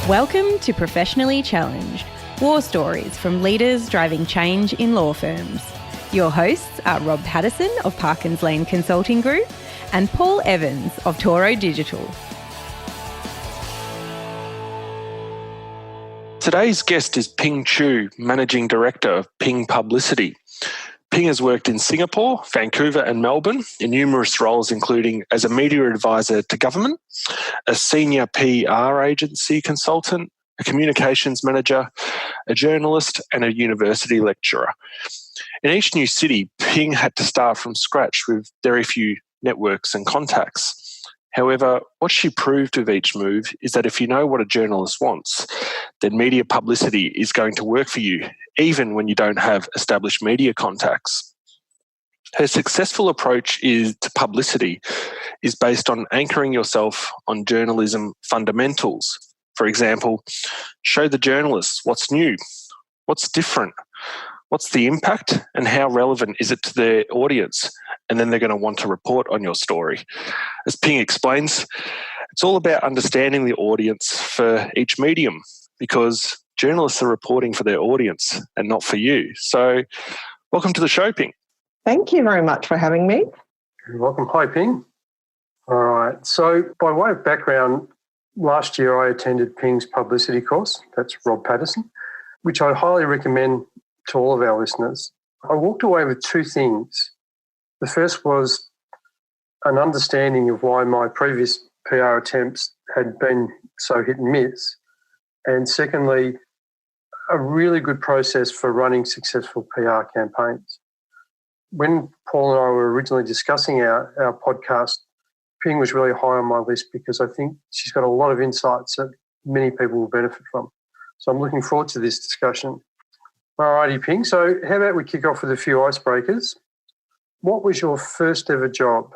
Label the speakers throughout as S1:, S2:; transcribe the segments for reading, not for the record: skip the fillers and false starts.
S1: Welcome to Professionally Challenged, war stories from leaders driving change in law firms. Your hosts are Rob Patterson of Parkins Lane Consulting Group and Paul Evans of Toro Digital.
S2: Today's guest is Ping Chu, Managing Director of Ping Publicity. Ping has worked in Singapore, Vancouver and Melbourne in numerous roles, including as a media advisor to government, a senior PR agency consultant, a communications manager, a journalist and a university lecturer. In each new city, Ping had to start from scratch with very few networks and contacts. However, what she proved with each move is that if you know what a journalist wants, then media publicity is going to work for you, even when you don't have established media contacts. Her successful approach to publicity is based on anchoring yourself on journalism fundamentals. For example, show the journalists what's new, what's different, what's the impact, and how relevant is it to their audience, and then they're going to want to report on your story. As Ping explains, it's all about understanding the audience for each medium, because journalists are reporting for their audience and not for you. So welcome to the show, Ping.
S3: Thank you very much for having me.
S4: You're welcome. Hi, Ping. All right. So by way of background, last year I attended Ping's publicity course. That's Rob Patterson, which I highly recommend to all of our listeners. I walked away with two things. The first was an understanding of why my previous PR attempts had been so hit and miss. And secondly, a really good process for running successful PR campaigns. When Paul and I were originally discussing our podcast, Ping was really high on my list because I think she's got a lot of insights that many people will benefit from. So I'm looking forward to this discussion. All righty, Ping. So how about we kick off with a few icebreakers? What was your first ever job?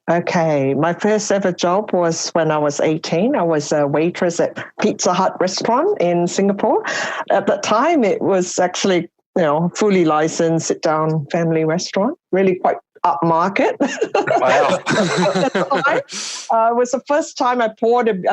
S3: Okay, my first ever job was when I was 18. I was a waitress at Pizza Hut restaurant in Singapore. At that time, it was actually, fully licensed sit-down family restaurant, really quite upmarket.
S2: Wow.
S3: It was the first time I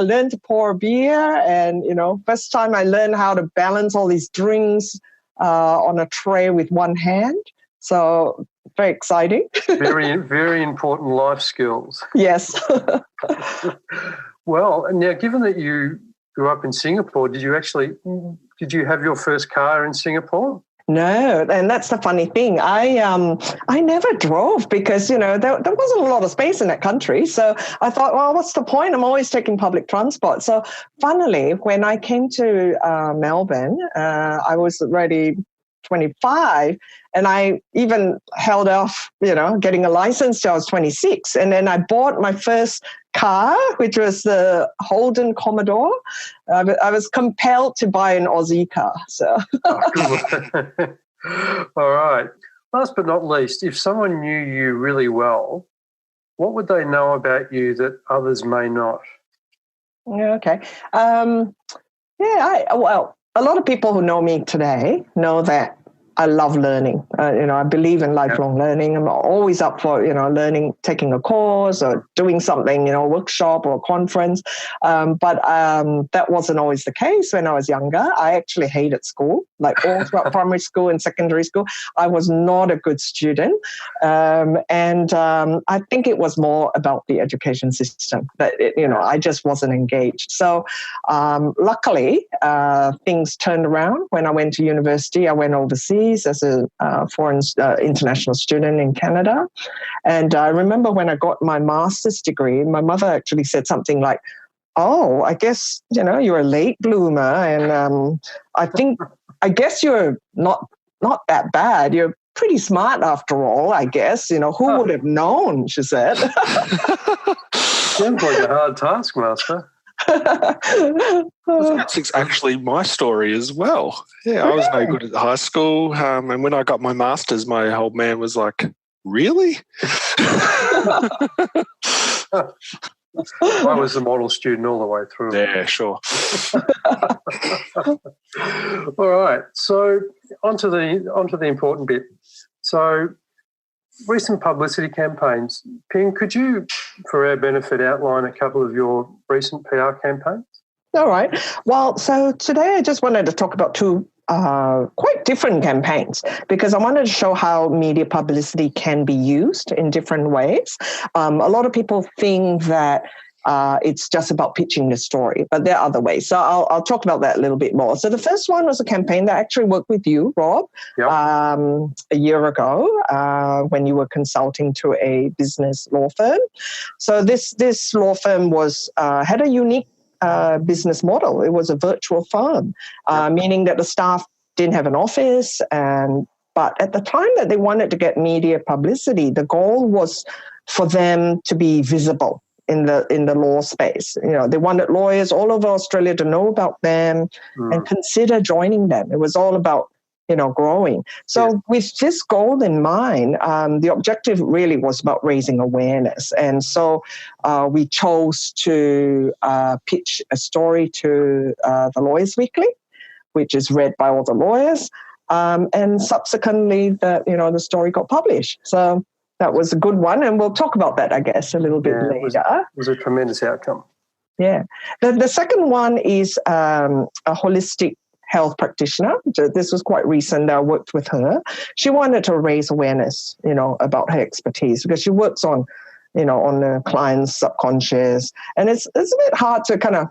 S3: learned to pour a beer, and, first time I learned how to balance all these drinks on a tray with one hand. So very exciting.
S4: Very, very important life skills.
S3: Yes.
S4: Well, now, given that you grew up in Singapore, did you have your first car in Singapore?
S3: No, and that's the funny thing. I never drove because, there wasn't a lot of space in that country. So I thought, well, what's the point? I'm always taking public transport. So funnily, when I came to Melbourne, I was already 25, and I even held off, getting a license till I was 26. And then I bought my first car, which was the Holden Commodore. I was compelled to buy an Aussie car. So,
S4: all right. Last but not least, if someone knew you really well, what would they know about you that others may not?
S3: Okay. A lot of people who know me today know that I love learning. I believe in lifelong learning. I'm always up for, learning, taking a course or doing something, a workshop or a conference. But that wasn't always the case when I was younger. I actually hated school, like all throughout primary school and secondary school. I was not a good student. And I think it was more about the education system that, I just wasn't engaged. So luckily, things turned around. When I went to university, I went overseas as a foreign international student in Canada. And I remember when I got my master's degree, my mother actually said something like, oh, I guess, you're a late bloomer. And I guess you're not that bad. You're pretty smart after all, I guess. Who would have known, she said.
S4: Sounds like a hard taskmaster.
S2: That's actually my story as well. Yeah, I was no good at high school. And when I got my master's, my old man was like, really?
S4: I was the model student all the way through.
S2: Yeah, sure.
S4: All right. So onto the important bit. So recent publicity campaigns. Ping, could you, for our benefit, outline a couple of your recent PR campaigns?
S3: All right. Well, so today I just wanted to talk about two quite different campaigns because I wanted to show how media publicity can be used in different ways. A lot of people think that it's just about pitching the story, but there are other ways. So I'll talk about that a little bit more. So the first one was a campaign that actually worked with you, Rob,
S4: Yep.
S3: A year ago when you were consulting to a business law firm. So this law firm had a unique business model. It was a virtual firm, meaning that the staff didn't have an office. But at the time that they wanted to get media publicity, the goal was for them to be visible in the law space. You know, they wanted lawyers all over Australia to know about them and consider joining them. It was all about, growing. So with this goal in mind, the objective really was about raising awareness. And so we chose to pitch a story to the Lawyers Weekly, which is read by all the lawyers. And subsequently, the story got published. So that was a good one. And we'll talk about that, I guess, a little bit later.
S4: It was a tremendous outcome.
S3: Yeah. The second one is a holistic health practitioner. This was quite recent. I worked with her. She wanted to raise awareness, about her expertise because she works on the client's subconscious. And it's a bit hard to kind of,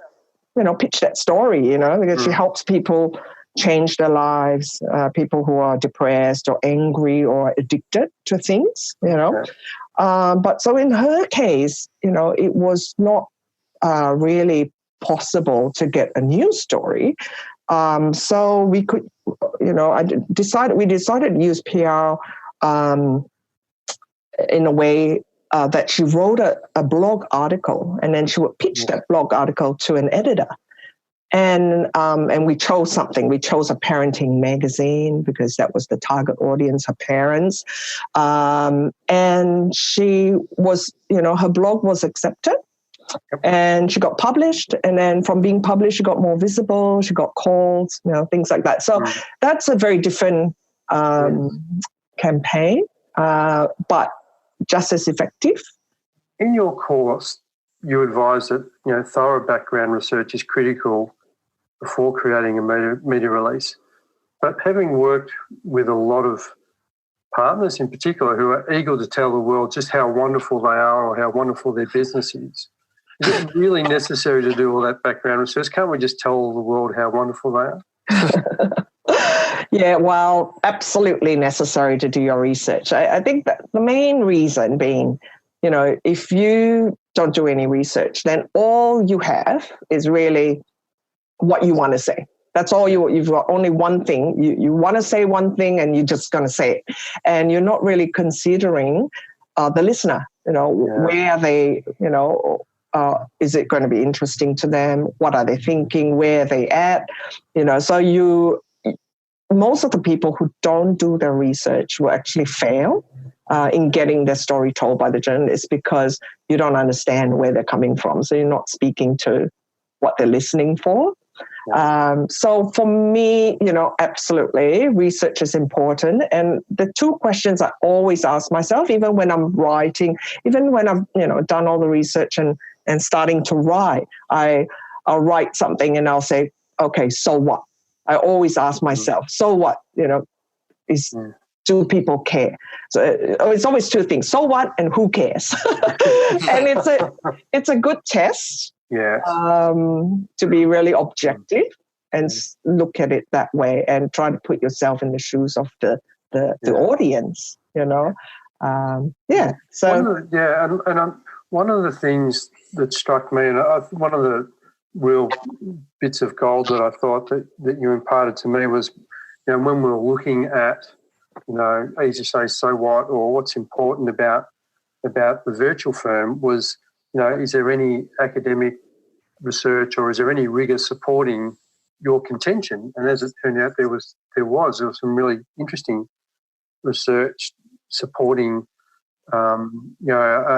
S3: pitch that story, because she helps people change their lives, people who are depressed or angry or addicted to things, But so in her case, it was not really possible to get a news story. So we could, we decided to use PR in a way that she wrote a blog article, and then she would pitch that blog article to an editor. And we chose something. We chose a parenting magazine because that was the target audience, her parents. And she was, her blog was accepted. And she got published, and then from being published, she got more visible, she got calls, things like that. So that's a very different campaign, but just as effective.
S4: In your course, you advise that thorough background research is critical before creating a media release. But having worked with a lot of partners in particular who are eager to tell the world just how wonderful they are or how wonderful their business is it really necessary to do all that background research? Can't we just tell the world how wonderful they are?
S3: Yeah, well, absolutely necessary to do your research. I think that the main reason being, if you don't do any research, then all you have is really what you want to say. That's all you've got only one thing. You want to say one thing and you're just going to say it. And you're not really considering the listener, where they, is it going to be interesting to them? What are they thinking? Where are they at? So most of the people who don't do their research will actually fail in getting their story told by the journalist because you don't understand where they're coming from. So you're not speaking to what they're listening for. So for me, absolutely, research is important. And the two questions I always ask myself, even when I'm writing, even when I've, done all the research and starting to write, I'll write something and I'll say, okay, so what? I always ask myself, so what? Do people care? So it's always two things: so what and who cares? And it's a good test.
S4: Yeah.
S3: To be really objective and look at it that way and try to put yourself in the shoes of the audience. So
S4: one of the things that struck me, and one of the real bits of gold that I thought that you imparted to me was, when we were looking at, as you say, so what, or what's important about the virtual firm was, is there any academic research or is there any rigour supporting your contention? And as it turned out, there was some really interesting research supporting a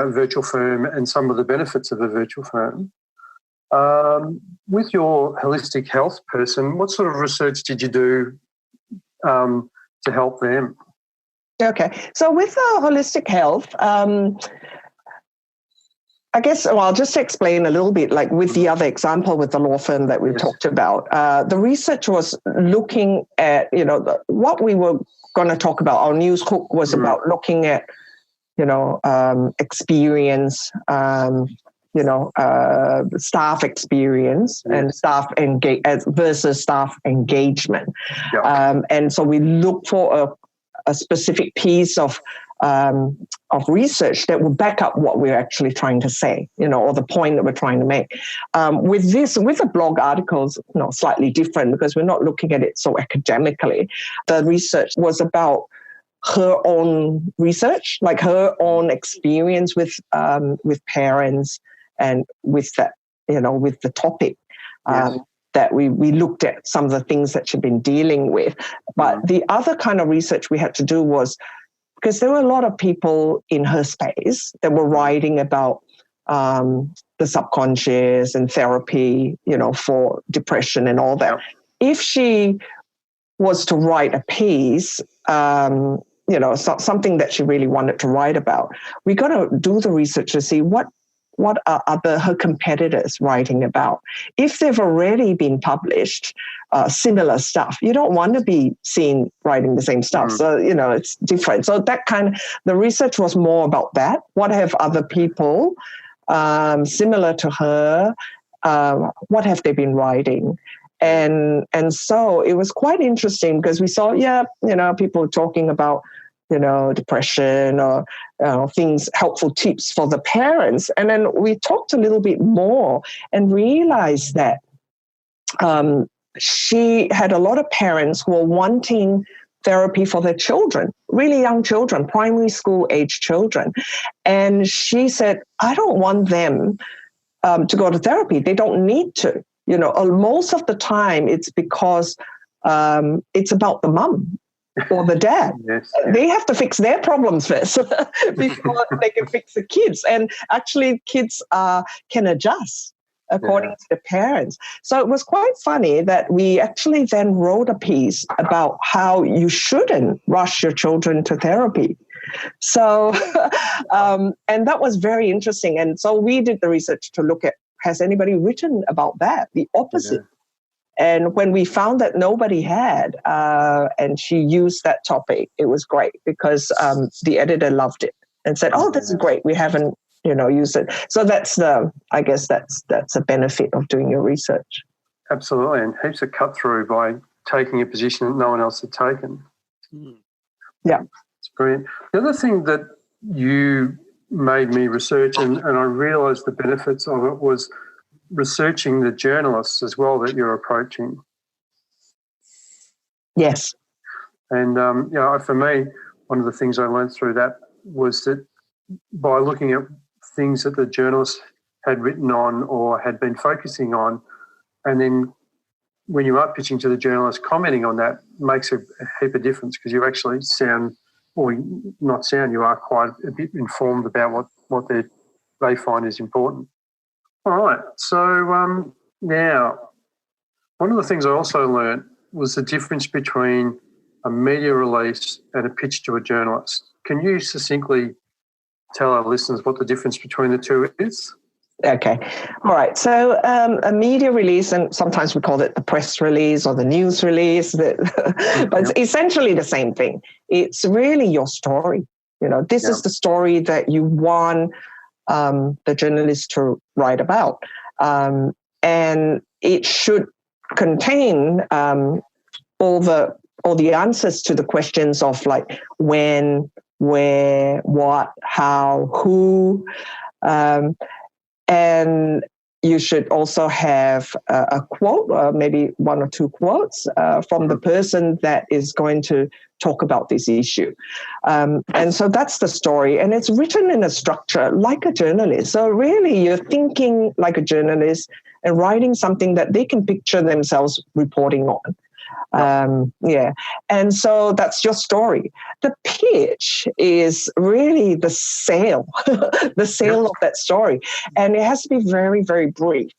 S4: virtual firm and some of the benefits of a virtual firm. With your holistic health person, what sort of research did you do to help them?
S3: Okay, so with holistic health, I guess, well, just to explain a little bit, like with the other example with the law firm that we talked about, the research was looking at, what we were going to talk about. Our news hook was about looking at, experience, staff experience and staff versus staff engagement. Yeah. And so we look for a specific piece of research that will back up what we're actually trying to say, or the point that we're trying to make. With the blog articles, slightly different because we're not looking at it so academically. The research was about her own research, like her own experience with parents and with that, with the topic. That we looked at some of the things that she'd been dealing with. But the other kind of research we had to do was, because there were a lot of people in her space that were writing about the subconscious and therapy, for depression and all that. If she was to write a piece, something that she really wanted to write about, we got to do the research to see what are her competitors writing about. If they've already been published similar stuff, you don't want to be seen writing the same stuff. So, it's different. So the research was more about that. What have other people similar to her, what have they been writing? And so it was quite interesting because we saw, people talking about, depression or things, helpful tips for the parents. And then we talked a little bit more and realized that she had a lot of parents who were wanting therapy for their children, really young children, primary school age children. And she said, I don't want them to go to therapy. They don't need to. Most of the time it's because it's about the mum or the dad. Yes. They have to fix their problems first before they can fix the kids. And actually kids can adjust according to the parents. So it was quite funny that we actually then wrote a piece about how you shouldn't rush your children to therapy. So, and that was very interesting. And so we did the research to look at, has anybody written about that? The opposite. And when we found that nobody had, and she used that topic, it was great because the editor loved it and said, "Oh, this is great. We haven't, used it." So that's I guess that's a benefit of doing your research.
S4: Absolutely, and heaps of cut through by taking a position that no one else had taken.
S3: Yeah,
S4: it's brilliant. The other thing that you made me research, and I realised the benefits of it, was researching the journalists as well that you're approaching.
S3: Yes.
S4: And, for me, one of the things I learned through that was that by looking at things that the journalists had written on or had been focusing on, and then when you are pitching to the journalist, commenting on that makes a heap of difference because you actually you are quite a bit informed about what they find is important. All right. So now, one of the things I also learned was the difference between a media release and a pitch to a journalist. Can you succinctly tell our listeners what the difference between the two is?
S3: Okay. All right. So a media release, and sometimes we call it the press release or the news release, but it's essentially the same thing. It's really your story. This is the story that you want the journalist to write about. And it should contain all the answers to the questions of like when, where, what, how, who, and you should also have a quote, maybe one or two quotes from the person that is going to talk about this issue. And so that's the story. And it's written in a structure like a journalist. So really you're thinking like a journalist and writing something that they can picture themselves reporting on. And so that's your story. The pitch is really the sale, of that story. And it has to be very, very brief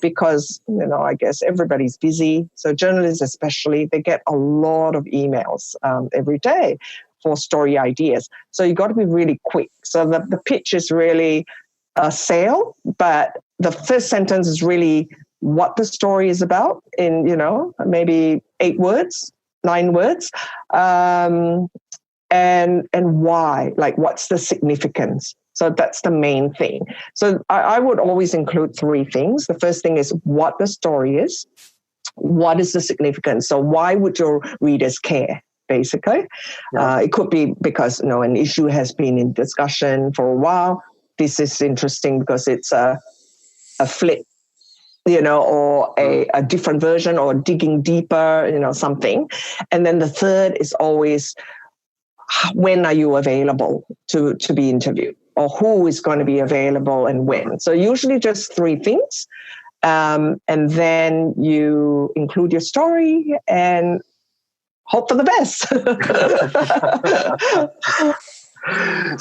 S3: because, I guess everybody's busy. So journalists especially, they get a lot of emails every day for story ideas. So you got to be really quick. So the pitch is really a sale, but the first sentence is really what the story is about in, maybe 8 words, 9 words, and why, like what's the significance. So that's the main thing. So I would always include 3 things. The first thing is what the story is. What is the significance? So why would your readers care, basically? Yeah. It could be because, an issue has been in discussion for a while. This is interesting because it's a flip, or a different version, or digging deeper, something. And then the third is always, when are you available to be interviewed, or who is going to be available and when. So usually just 3 things. And then you include your story and hope for the best.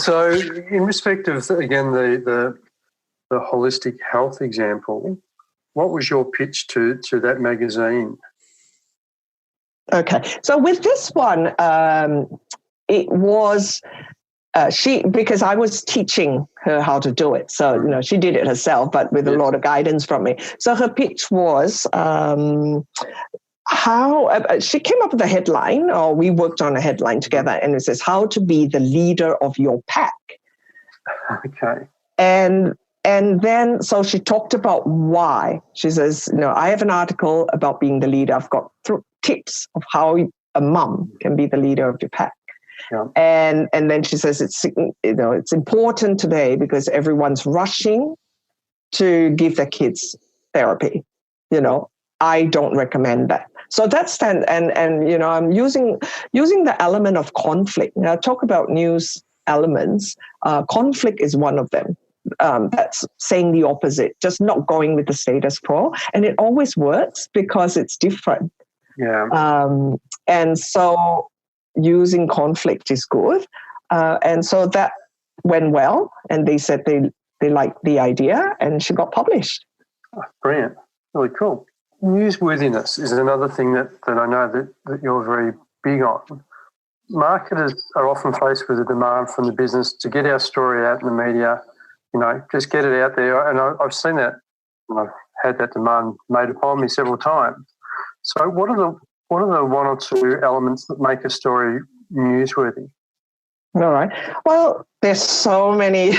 S4: So in respect of, again, the holistic health example, what was your pitch to that magazine?
S3: Okay. So with this one, it was because I was teaching her how to do it. So, she did it herself, but with a lot of guidance from me. So her pitch was how she came up with a headline, or we worked on a headline together, and it says how to be the leader of your pack.
S4: Okay.
S3: And then, so she talked about why. She says, I have an article about being the leader. I've got tips of how a mum can be the leader of your pack. Yeah. And then she says it's important today because everyone's rushing to give their kids therapy. I don't recommend that. So that's and I'm using the element of conflict. I talk about news elements. Conflict is one of them. That's saying the opposite, just not going with the status quo, and it always works because it's different.
S4: Yeah.
S3: And so using conflict is good. And so that went well, and they said they liked the idea, and she got published.
S4: Oh, brilliant. Really cool. Newsworthiness is another thing that I know that you're very big on. Marketers are often faced with a demand from the business to get our story out in the media, just get it out there. And I've seen that, and I've had that demand made upon me several times. So what are the 1 or 2 elements that make a story newsworthy?
S3: All right. Well, there's so many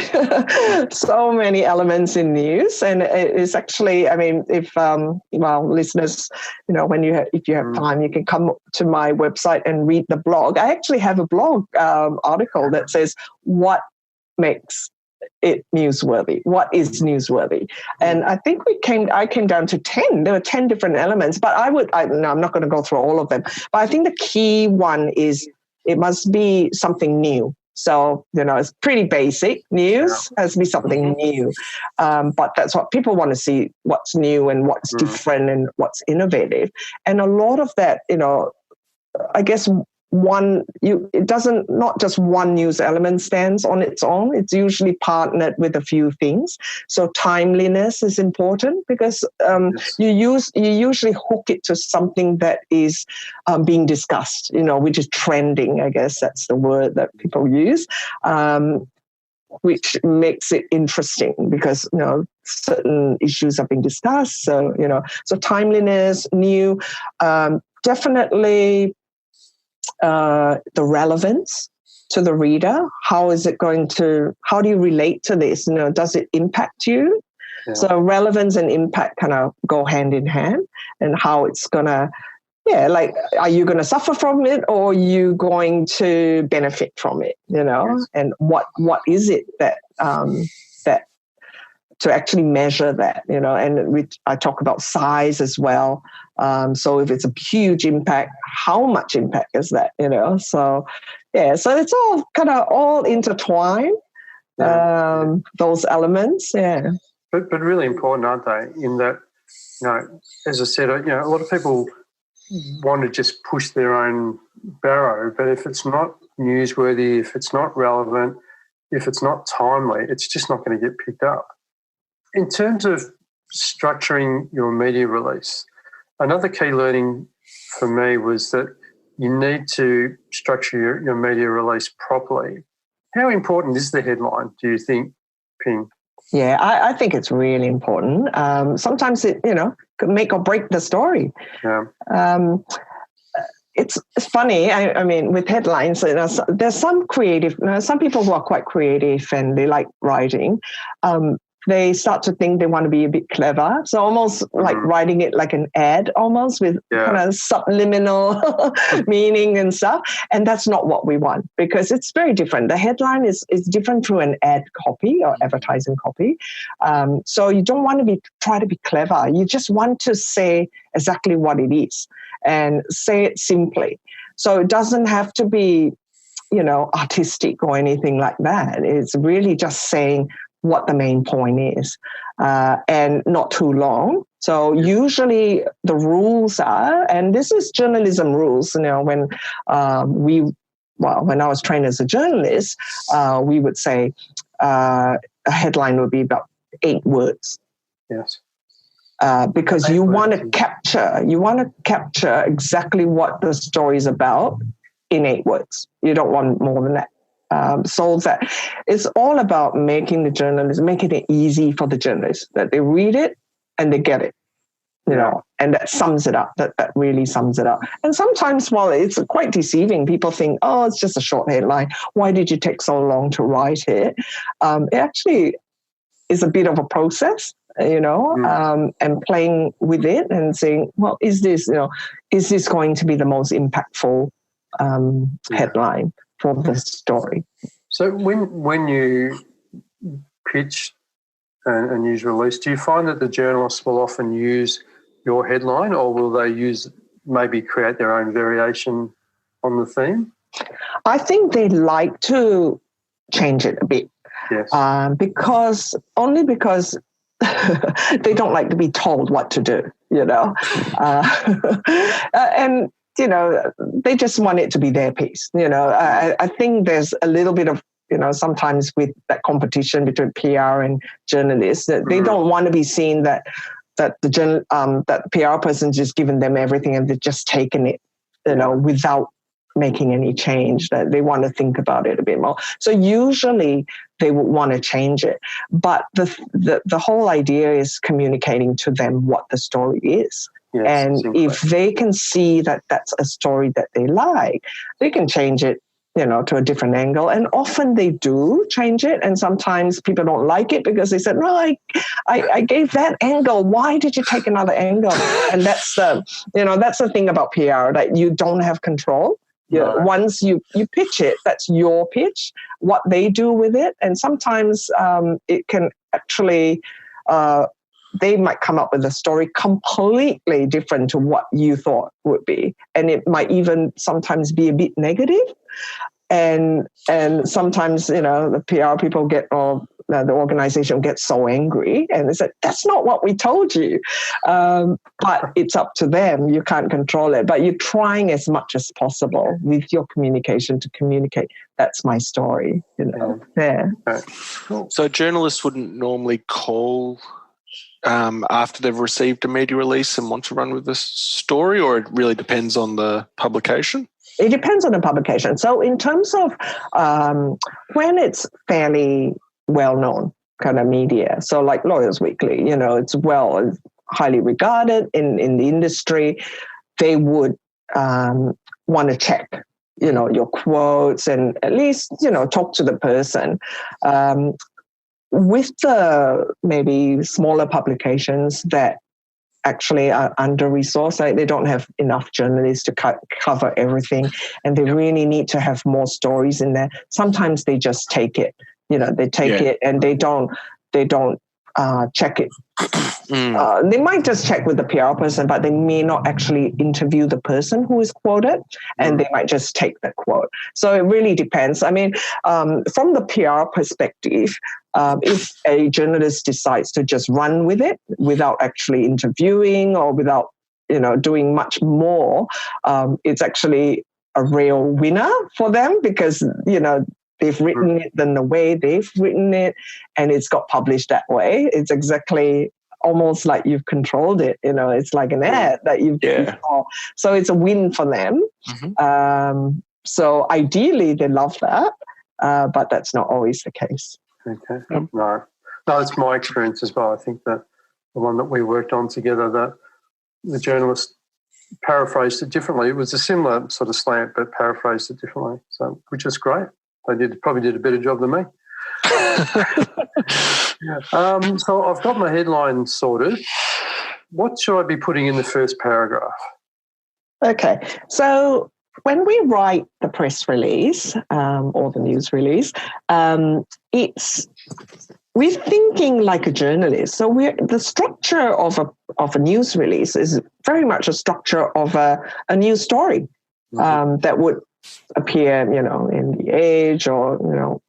S3: elements in news, and it's actually, if listeners, if you have time, you can come to my website and read the blog. I actually have a blog article that says what makes it newsworthy. What is newsworthy? And I think I came down to 10. There were 10 different elements, but I'm not going to go through all of them. But I think the key one is it must be something new. So, it's pretty basic. News has to be something new. But that's what people want to see, what's new and what's different and what's innovative. And a lot of that, I guess it doesn't, not just one news element stands on its own. It's usually partnered with a few things. So timeliness is important because you usually hook it to something that is being discussed, which is trending. I guess that's the word that people use, which makes it interesting because certain issues are being discussed. So so timeliness, new, definitely. The relevance to the reader. How do you relate to this? Does it impact you? Yeah. So relevance and impact kind of go hand in hand, and how it's gonna, are you going to suffer from it or are you going to benefit from it? Yes. And what is it that to actually measure that, and I talk about size as well. So if it's a huge impact, how much impact is that, So, so it's all kind of all intertwined, those elements, yeah.
S4: But really important, aren't they? In that, as I said, a lot of people want to just push their own barrow, but if it's not newsworthy, if it's not relevant, if it's not timely, it's just not going to get picked up. In terms of structuring your media release, another key learning for me was that you need to structure your media release properly. How important is the headline, do you think, Ping?
S3: Yeah, I think it's really important. Sometimes it, could make or break the story.
S4: Yeah.
S3: It's funny. I mean, with headlines, there's some some people who are quite creative and they like writing. They start to think they want to be a bit clever. So almost like writing it like an ad, almost with kind of subliminal meaning and stuff. And that's not what we want, because it's very different. The headline is different to an ad copy or advertising copy. So you don't want to try to be clever. You just want to say exactly what it is and say it simply. So it doesn't have to be, artistic or anything like that. It's really just saying what the main point is, and not too long. So usually the rules are, and this is journalism rules, when when I was trained as a journalist, we would say a headline would be about 8 words.
S4: Yes.
S3: Because you want to capture exactly what the story is about in 8 words. You don't want more than that. So that it's all about making it easy for the journalists, that they read it and they get it, and that sums it up. That really sums it up. And sometimes, while it's quite deceiving, people think, oh, it's just a short headline. Why did you take so long to write it? It actually is a bit of a process, and playing with it and saying, well, is this going to be the most impactful headline for the story?
S4: So when you pitch a news release, do you find that the journalists will often use your headline, or will they maybe create their own variation on the theme?
S3: I think they like to change it a bit.
S4: Yes.
S3: Because they don't like to be told what to do, and they just want it to be their piece. I think there's a little bit of, sometimes with that competition between PR and journalists, that they don't want to be seen that that PR person just given them everything and they've just taken it, without making any change. That they want to think about it a bit more. So usually they would want to change it, but the whole idea is communicating to them what the story is. Yes, and if they can see that that's a story that they like, they can change it, to a different angle. And often they do change it. And sometimes people don't like it because they said, no, I gave that angle. Why did you take another angle? And that's the thing about PR, that you don't have control. No. Once you pitch it, that's your pitch, what they do with it. And sometimes it can actually, they might come up with a story completely different to what you thought would be. And it might even sometimes be a bit negative. And sometimes, the PR people the organization gets so angry and they said, that's not what we told you. But it's up to them. You can't control it. But you're trying as much as possible with your communication to communicate, that's my story, there.
S2: Cool. So journalists wouldn't normally call after they've received a media release and want to run with this story, or it really depends on the publication?
S3: It depends on the publication. So in terms of when it's fairly well-known kind of media, so like Lawyers Weekly, it's highly regarded in the industry, they would want to check, your quotes and at least, talk to the person. With the maybe smaller publications that actually are under-resourced, they don't have enough journalists to cover everything, and they really need to have more stories in there. Sometimes they just take it, they take it and they don't check it. They might just check with the PR person, but they may not actually interview the person who is quoted, and they might just take that quote. So it really depends. I mean, from the PR perspective, if a journalist decides to just run with it without actually interviewing or without, doing much more, it's actually a real winner for them because, they've written it in the way they've written it, and it's got published that way. It's exactly almost like you've controlled it. It's like an ad that you've so it's a win for them. Mm-hmm. So ideally, they love that, but that's not always the case.
S4: Okay. No. That's my experience as well. I think that the one that we worked on together, that the journalist paraphrased it differently. It was a similar sort of slant, but paraphrased it differently. So, which is great. They probably did a better job than me. So I've got my headline sorted. What should I be putting in the first paragraph?
S3: Okay, so when we write the press release or the news release, we're thinking like a journalist. So the structure of a news release is very much a structure of a news story that would appear, in the Age or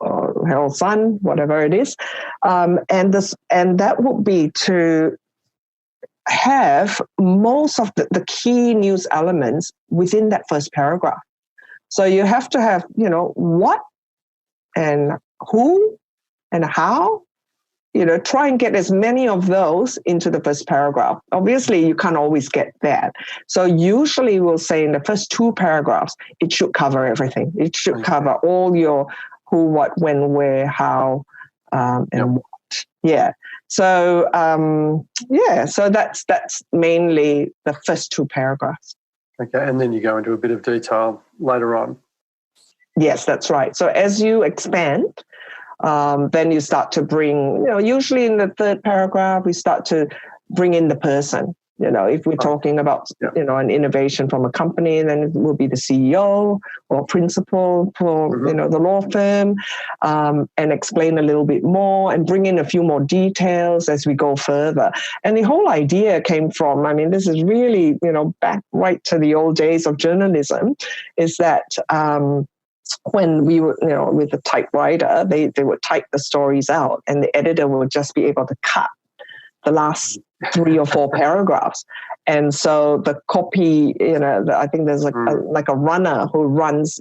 S3: or Herald Sun, whatever it is, and that would be to have most of the key news elements within that first paragraph. So you have to have, what and who and how, try and get as many of those into the first paragraph. Obviously, you can't always get that. So usually we'll say in the first two paragraphs, it should cover everything. It should cover all your who, what, when, where, how, and what. Yeah. So, so that's mainly the first two paragraphs.
S4: Okay, and then you go into a bit of detail later on.
S3: Yes, that's right. So as you expand, then you start to bring, usually in the third paragraph, we start to bring in the person. If we're talking about, an innovation from a company, then it will be the CEO or principal for, the law firm, and explain a little bit more and bring in a few more details as we go further. And the whole idea came from, this is really, back right to the old days of journalism, is that when we were, with the typewriter, they would type the stories out and the editor would just be able to cut the last 3 or 4 paragraphs. And so the copy, I think there's like a runner who runs,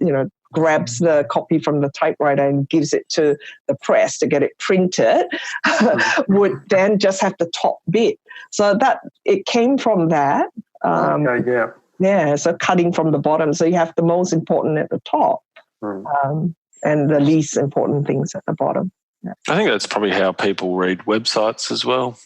S3: grabs the copy from the typewriter and gives it to the press to get it printed, would then just have the top bit. So that it came from that. Yeah, so cutting from the bottom. So you have the most important at the top and the least important things at the bottom. Yeah.
S2: I think that's probably how people read websites as well.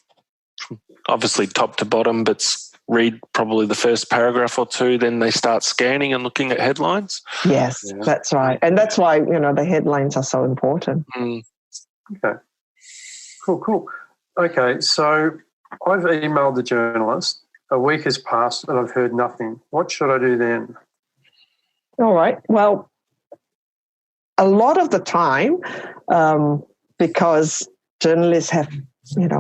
S2: Obviously top to bottom, but read probably the first paragraph or two, then they start scanning and looking at headlines.
S3: Yes, that's right. And that's why, the headlines are so important.
S4: Okay. Cool. Okay, so I've emailed the journalist. A week has passed and I've heard nothing. What should I do then?
S3: All right. Well, a lot of the time, because journalists have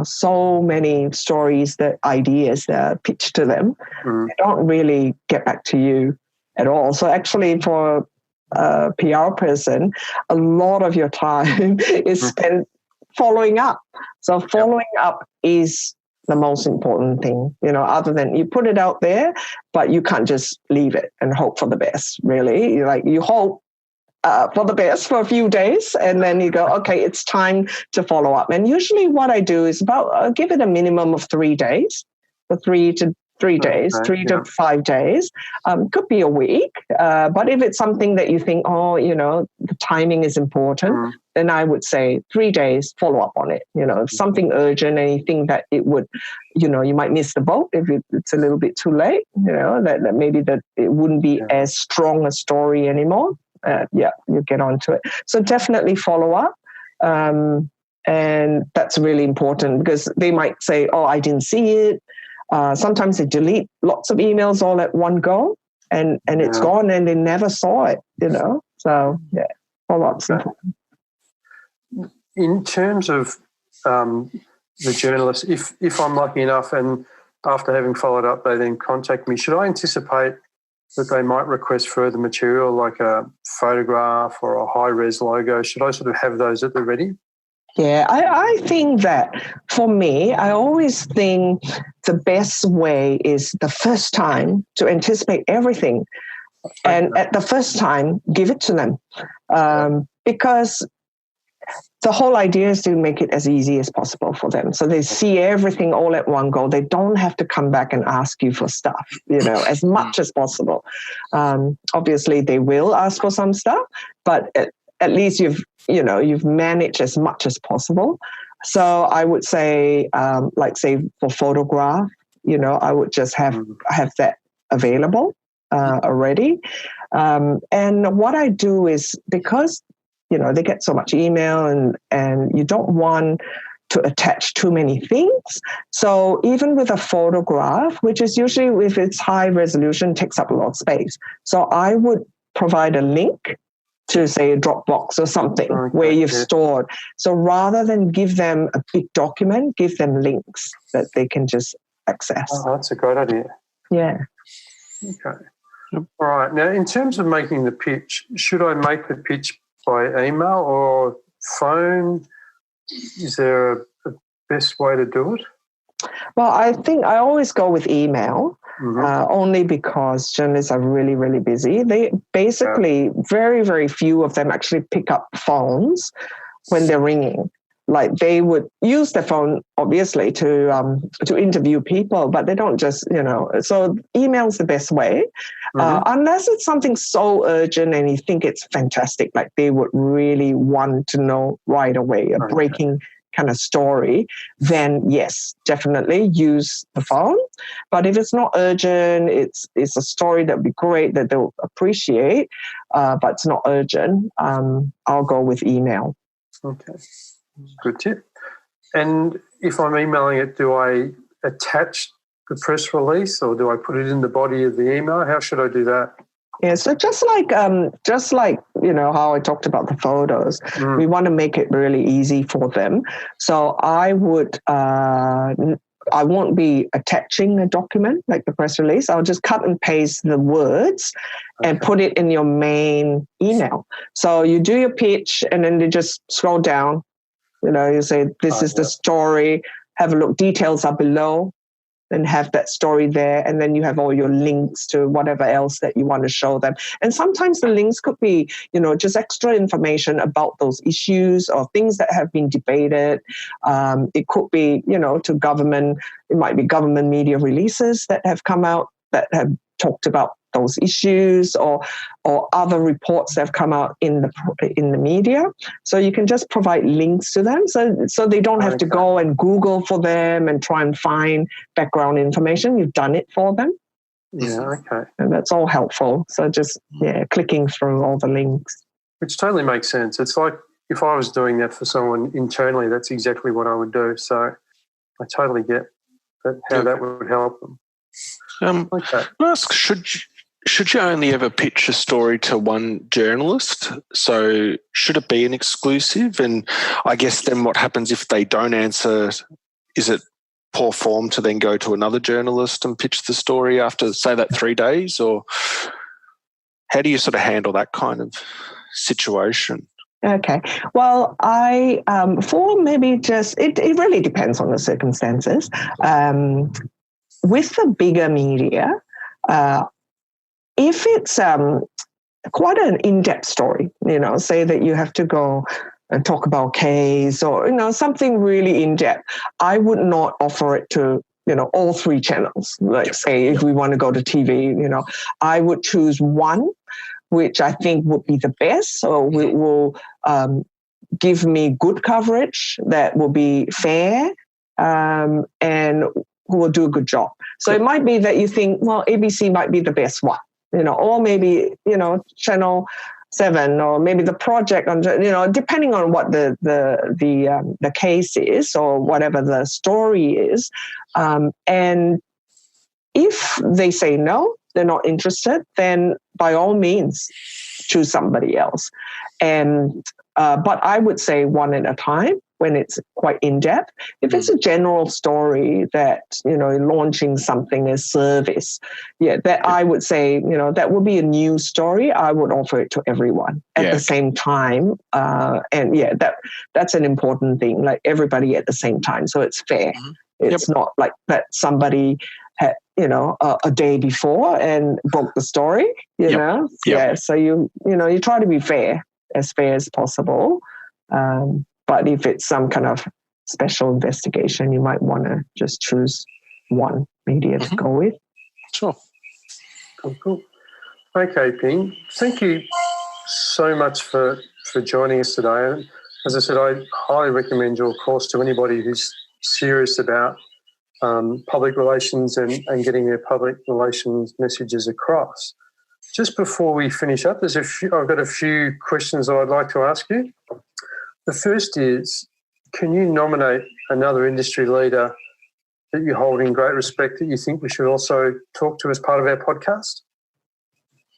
S3: so many stories, ideas that are pitched to them, they don't really get back to you at all. So actually for a PR person, a lot of your time is spent following up. So following up is the most important thing, other than you put it out there, but you can't just leave it and hope for the best, really. You hope for the best for a few days, and then you go, okay, it's time to follow up. And usually what I do is give it a minimum of 3 days, for 3 to 5 days. Could be a week, but if it's something that you think, the timing is important, then I would say 3 days, follow up on it. If something urgent, anything that it would, you might miss the boat if it's a little bit too late, that maybe that it wouldn't be as strong a story anymore. You get onto it. So definitely follow up. And that's really important because they might say, I didn't see it. Sometimes they delete lots of emails all at one go and it's gone and they never saw it, So, follow up's important.
S4: In terms of the journalist, if I'm lucky enough and after having followed up, they then contact me, should I anticipate that they might request further material like a photograph or a high-res logo? Should I sort of have those at the ready?
S3: Yeah, I think that for me, I always think the best way is the first time to anticipate everything. And at the first time, give it to them. Because the whole idea is to make it as easy as possible for them. So they see everything all at one go. They don't have to come back and ask you for stuff, as much as possible. Obviously, they will ask for some stuff, but at least you've managed as much as possible. So I would say, like say for photograph, I would just have that available already. And what I do is, because they get so much email and you don't want to attach too many things. So even with a photograph, which is usually, if it's high resolution, takes up a lot of space. So I would provide a link to, say, a Dropbox or something where you've stored. So rather than give them a big document, give them links that they can just access.
S4: Oh, that's a great idea.
S3: Yeah.
S4: Okay. All right. Now, in terms of making the pitch, should I make the pitch by email or phone? Is there a best way to do it?
S3: Well, I think I always go with email, only because journalists are really, really busy. They basically, very, very few of them actually pick up phones when they're ringing. Like, they would use their phone, obviously, to interview people, but they don't just, so email's the best way. Unless it's something so urgent and you think it's fantastic, like they would really want to know right away, a breaking kind of story, then yes, definitely use the phone. But if it's not urgent, it's a story that would be great, that they'll appreciate, but it's not urgent, I'll go with email.
S4: Okay, good tip. And if I'm emailing it, do I attach the press release or do I put it in the body of the email? How should I do that?
S3: Yeah, so just like how I talked about the photos, we want to make it really easy for them. So I won't be attaching a document like the press release. I'll just cut and paste the words and put it in your main email. So you do your pitch and then you just scroll down. You say, this is the story. Have a look. Details are below. And have that story there, and then you have all your links to whatever else that you want to show them. And sometimes the links could be, just extra information about those issues or things that have been debated. It could be, to government. It might be government media releases that have come out that have talked about those issues, or other reports that have come out in the media. So you can just provide links to them, so they don't have to go and Google for them and try and find background information. You've done it for them.
S4: Yeah, okay.
S3: And that's all helpful. So just clicking through all the links.
S4: Which totally makes sense. It's like if I was doing that for someone internally, that's exactly what I would do. So I totally get how that would help them.
S2: Can I ask, should you only ever pitch a story to one journalist? So should it be an exclusive? And I guess then what happens if they don't answer? Is it poor form to then go to another journalist and pitch the story after, say, that 3 days? Or how do you sort of handle that kind of situation?
S3: Okay. Well, it really depends on the circumstances. With the bigger media, if it's quite an in-depth story, say that you have to go and talk about case or, something really in-depth, I would not offer it to, all three channels. Like, say, if we want to go to TV, I would choose one, which I think would be the best. So it will give me good coverage that will be fair and who will do a good job. So it might be that you think, well, ABC might be the best one, or maybe, Channel 7, or maybe The Project, on, depending on what the case is or whatever the story is. And if they say no, they're not interested, then by all means, choose somebody else. And but I would say one at a time when it's quite in-depth. If it's a general story that, launching something as service, that I would say, that would be a new story. I would offer it to everyone at the same time. That's an important thing, like everybody at the same time. So it's fair. It's not like that somebody had, a day before and broke the story, know? Yeah. So you try to be fair as possible. But if it's some kind of special investigation, you might want to just choose one media to go with.
S2: Sure.
S4: Cool. Okay, Ping. Thank you so much for joining us today. as I said, I highly recommend your course to anybody who's serious about public relations and getting their public relations messages across. Just before we finish up, I've got a few questions I'd like to ask you. The first is, can you nominate another industry leader that you hold in great respect that you think we should also talk to as part of our podcast?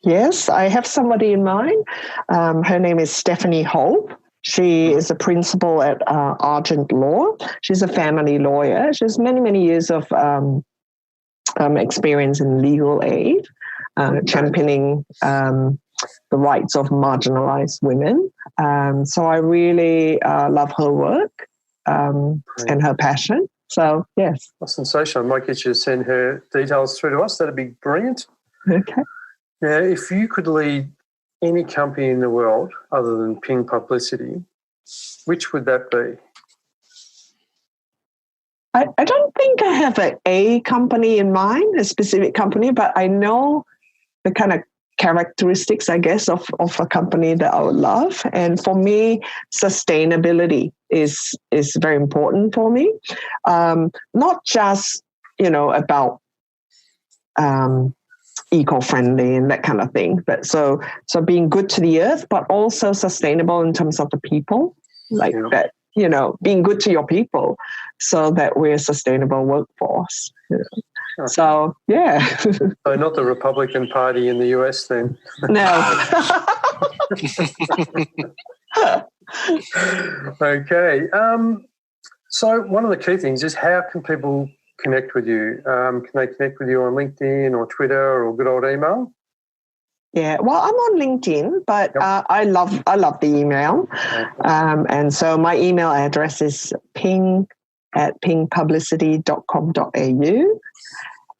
S3: Yes, I have somebody in mind. Her name is Stephanie Hope. She is a principal at Argent Law. She's a family lawyer. She has many, many years of experience in legal aid, championing the rights of marginalized women. So I really love her work and her passion. So, yes.
S4: That's sensational. I might get you to send her details through to us. That'd be brilliant.
S3: Okay.
S4: Now, if you could lead any company in the world other than Ping Publicity, which would that be?
S3: I don't think I have a company in mind, a specific company, but I know the kind of characteristics, I guess, of a company that I would love. And for me, sustainability is very important for me. Not just, about eco-friendly and that kind of thing, but so being good to the earth, but also sustainable in terms of the people, like that, being good to your people so that we're a sustainable workforce. So, yeah.
S4: So not the Republican Party in the US then?
S3: No.
S4: Okay. So one of the key things is, how can people connect with you? Can they connect with you on LinkedIn or Twitter or good old email?
S3: Yeah, well, I'm on LinkedIn, but I love the email.
S4: Okay.
S3: And so my email address is ping@pingpublicity.com.au.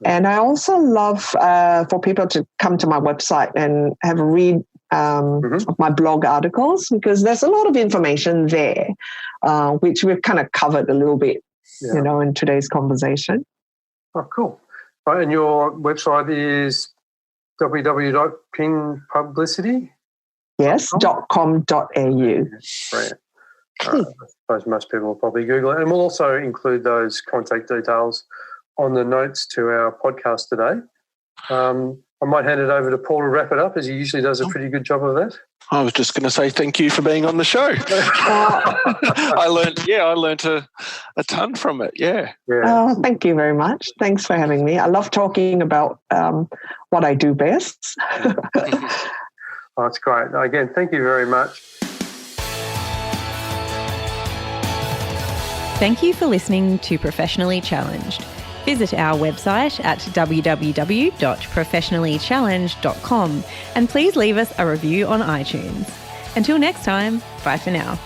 S3: And I also love for people to come to my website and have a read of my blog articles, because there's a lot of information there, which we've kind of covered a little bit, in today's conversation.
S4: Oh, cool. Right, and your website is www.pingpublicity?
S3: Yes, .com.au.
S4: Brilliant. I suppose most people will probably Google it. And we'll also include those contact details on the notes to our podcast today. I might hand it over to Paul to wrap it up, as he usually does a pretty good job of that.
S2: I was just going to say thank you for being on the show. I learned a ton from it. Yeah.
S3: Oh, thank you very much. Thanks for having me. I love talking about what I do best.
S4: Oh, that's great. Again, thank you very much.
S1: Thank you for listening to Professionally Challenged. Visit our website at www.professionallychallenged.com and please leave us a review on iTunes. Until next time, bye for now.